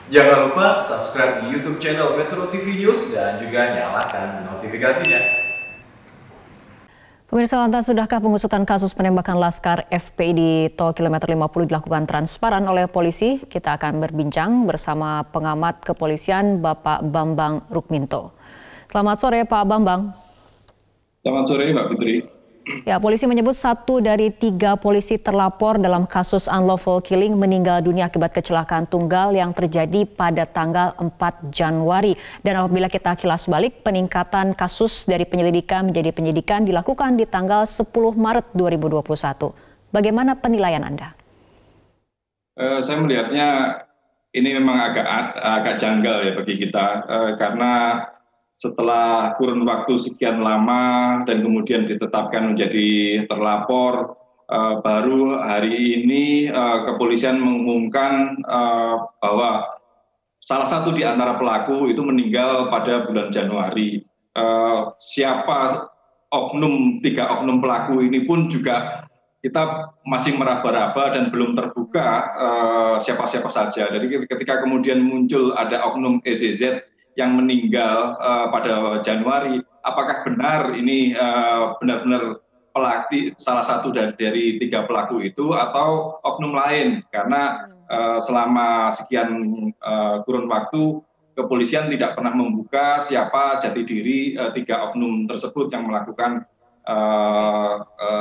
Jangan lupa subscribe di YouTube channel Metro TV News dan juga nyalakan notifikasinya. Pemirsa, lantas sudahkah pengusutan kasus penembakan Laskar FPI di tol kilometer 50 dilakukan transparan oleh polisi? Kita akan berbincang bersama pengamat kepolisian Bapak Bambang Rukminto. Selamat sore Pak Bambang. Selamat sore Mbak Putri. Ya, polisi menyebut 1 dari 3 polisi terlapor dalam kasus unlawful killing meninggal dunia akibat kecelakaan tunggal yang terjadi pada tanggal 4 Januari. Dan apabila kita kilas balik, peningkatan kasus dari penyelidikan menjadi penyidikan dilakukan di tanggal 10 Maret 2021. Bagaimana penilaian Anda? Saya melihatnya ini memang agak janggal ya bagi kita karena setelah kurun waktu sekian lama dan kemudian ditetapkan menjadi terlapor, baru hari ini kepolisian mengumumkan bahwa salah satu di antara pelaku itu meninggal pada bulan Januari. Siapa oknum, 3 oknum pelaku ini pun juga kita masih meraba-raba dan belum terbuka siapa-siapa saja. Jadi ketika kemudian muncul ada oknum EZZ yang meninggal pada Januari, apakah benar ini benar-benar pelaku salah satu dari 3 pelaku itu atau oknum lain? Karena selama sekian kurun waktu kepolisian tidak pernah membuka siapa jati diri 3 oknum tersebut yang melakukan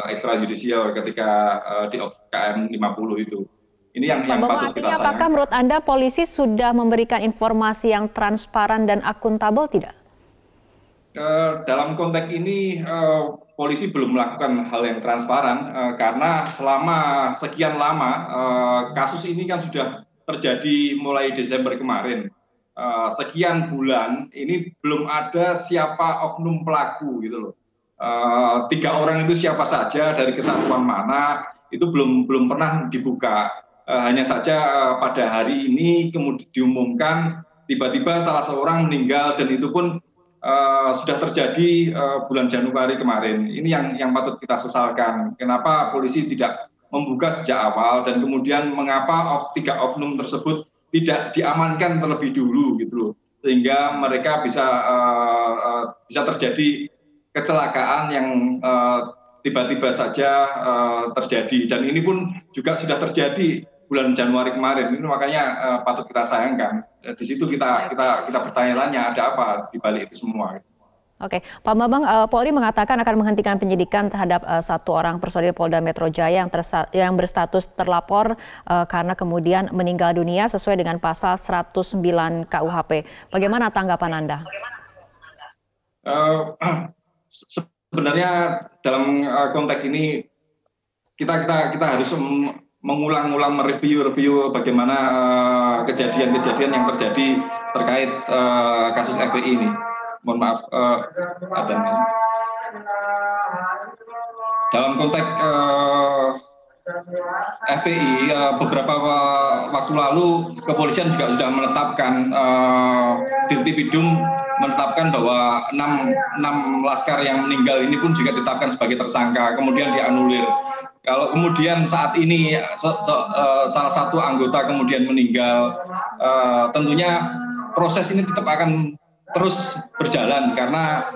extrajudicial ketika di KM 50 itu. Ini yang patut kita sayangkan. Apakah menurut Anda polisi sudah memberikan informasi yang transparan dan akuntabel tidak? Dalam konteks ini polisi belum melakukan hal yang transparan karena selama sekian lama kasus ini kan sudah terjadi mulai Desember kemarin. Sekian bulan ini belum ada siapa oknum pelaku gitu loh. 3 orang itu siapa saja dari kesatuan mana itu belum pernah dibuka. Hanya saja pada hari ini kemudian diumumkan tiba-tiba salah seorang meninggal dan itu pun sudah terjadi bulan Januari kemarin. Ini yang patut kita sesalkan. Kenapa polisi tidak membuka sejak awal dan kemudian mengapa 3 oknum tersebut tidak diamankan terlebih dulu gitu loh. Sehingga mereka bisa terjadi kecelakaan yang tiba-tiba saja terjadi dan ini pun juga sudah terjadi bulan Januari kemarin. Ini makanya patut kita sayangkan. Di situ kita bertanya-tanya ada apa di balik itu semua. Oke, Pak Bambang, Polri mengatakan akan menghentikan penyidikan terhadap 1 orang personil Polda Metro Jaya yang berstatus terlapor karena kemudian meninggal dunia sesuai dengan pasal 109 KUHP. Bagaimana tanggapan Anda? Sebenarnya dalam konteks ini kita harus mengulang-ulang mereview bagaimana kejadian-kejadian yang terjadi terkait kasus FPI ini. Mohon maaf, dalam konteks FPI beberapa waktu lalu kepolisian juga sudah menetapkan Dirtipidum menetapkan bahwa 6 laskar yang meninggal ini pun juga ditetapkan sebagai tersangka, kemudian dianulir. Kalau kemudian saat ini salah satu anggota kemudian meninggal, tentunya proses ini tetap akan terus berjalan karena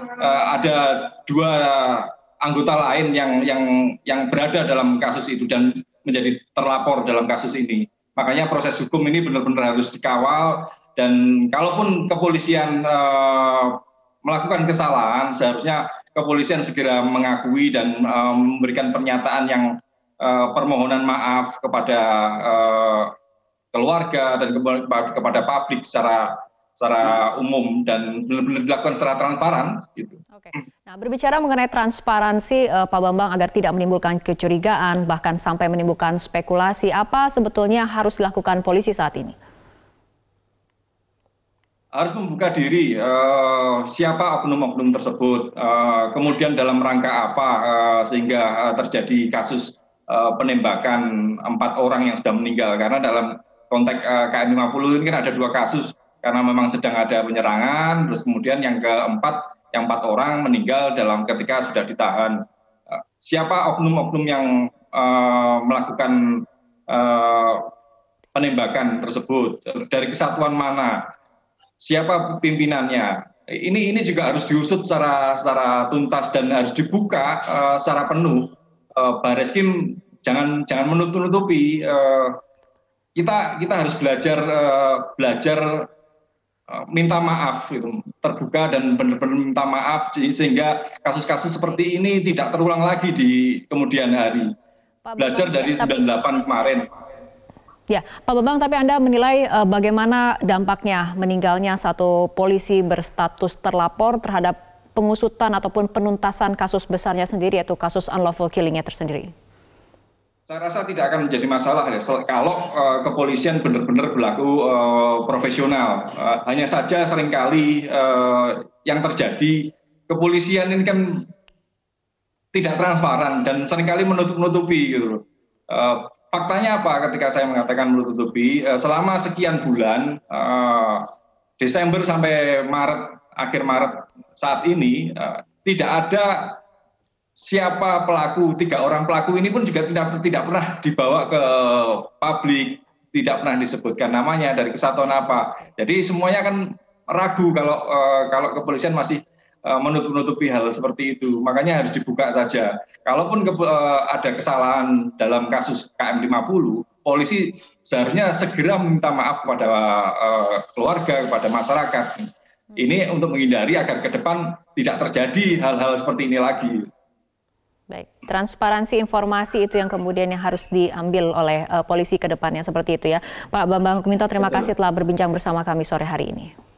ada 2 anggota lain yang berada dalam kasus itu dan menjadi terlapor dalam kasus ini. Makanya proses hukum ini benar-benar harus dikawal dan kalaupun kepolisian melakukan kesalahan, seharusnya kepolisian segera mengakui dan memberikan pernyataan yang permohonan maaf kepada keluarga dan kepada publik secara umum dan benar-benar dilakukan secara transparan. Gitu. Oke. Nah, berbicara mengenai transparansi, Pak Bambang, agar tidak menimbulkan kecurigaan bahkan sampai menimbulkan spekulasi, apa sebetulnya harus dilakukan polisi saat ini? Harus membuka diri siapa oknum-oknum tersebut, kemudian dalam rangka apa sehingga terjadi kasus penembakan 4 orang yang sudah meninggal. Karena dalam konteks KM 50 ini kan ada 2 kasus karena memang sedang ada penyerangan, terus kemudian yang keempat yang 4 orang meninggal ketika sudah ditahan. Siapa oknum-oknum yang melakukan penembakan tersebut, dari kesatuan mana, siapa pimpinannya. Ini juga harus diusut secara tuntas dan harus dibuka secara penuh. Barreskrim jangan menutup-nutupi. Kita harus belajar minta maaf, gitu, terbuka dan benar-benar minta maaf sehingga kasus-kasus seperti ini tidak terulang lagi di kemudian hari. Belajar dari 98 kemarin. Ya, Pak Bambang, tapi Anda menilai bagaimana dampaknya meninggalnya satu polisi berstatus terlapor terhadap pengusutan ataupun penuntasan kasus besarnya sendiri, yaitu kasus unlawful killing-nya tersendiri? Saya rasa tidak akan menjadi masalah ya, kalau kepolisian benar-benar berlaku profesional. Hanya saja seringkali yang terjadi, kepolisian ini kan tidak transparan dan seringkali menutup-nutupi gitu. Faktanya apa ketika saya mengatakan menutupi? Selama sekian bulan, Desember sampai Maret, akhir Maret saat ini, tidak ada siapa pelaku, 3 orang pelaku ini pun juga tidak pernah dibawa ke publik, tidak pernah disebutkan namanya, dari kesatuan apa. Jadi semuanya kan ragu kalau kepolisian masih menutup-nutupi hal seperti itu. Makanya harus dibuka saja. Kalaupun ada kesalahan dalam kasus KM50, polisi seharusnya segera meminta maaf kepada keluarga, kepada masyarakat. Ini untuk menghindari agar ke depan tidak terjadi hal-hal seperti ini lagi. Baik, transparansi informasi itu yang kemudian yang harus diambil oleh polisi ke depannya, seperti itu ya. Pak Bambang Rukminto, terima kasih telah berbincang bersama kami sore hari ini.